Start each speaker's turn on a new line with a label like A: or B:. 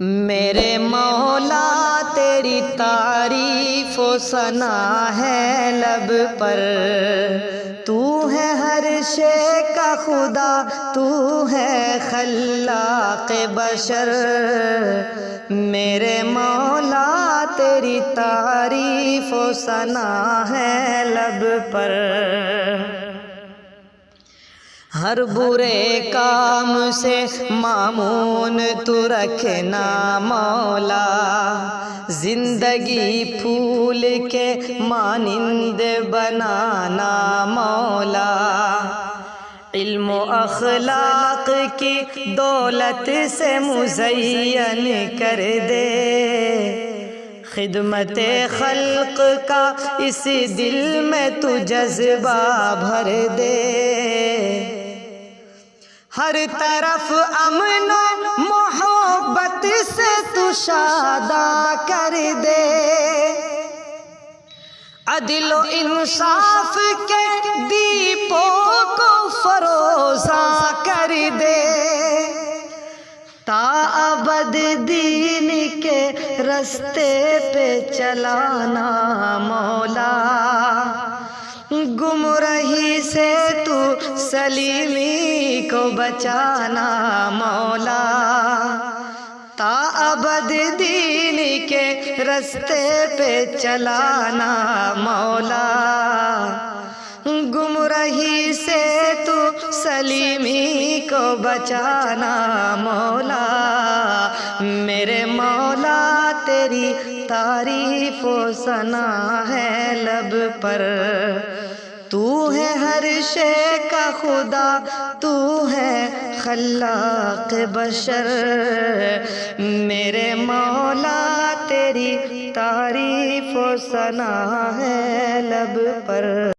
A: میرے مولا تیری تعریف و ثنا ہے لب پر، تو ہے ہر شے کا خدا، تو ہے خلاق بشر۔ میرے مولا تیری تعریف و ثنا ہے لب پر، ہر برے کام سے مامون تو رکھنا مولا، زندگی پھول کے مانند بنانا مولا، علم و اخلاق کی دولت سے مزین کر دے، خدمت خلق کا اس دل میں تو جذبہ بھر دے، ہر طرف امن و محبت سے تو شاداں کر دے، عدل و انصاف کے دیپوں کو فروزاں کر دے، تا ابد دین کے رستے پہ چلانا مولا، گمراہی سے تو سلیمی کو بچانا مولا، تا ابد دین کے رستے پہ چلانا مولا، گمراہی سے تو سلیمی کو بچانا مولا۔ میرے مولا تیری تعریف و ثنا ہے لب پر، تو ہے ہر شے کا خدا، تو ہے خلاق بشر۔ میرے مولا تیری تعریف و ثنا ہے لب پر۔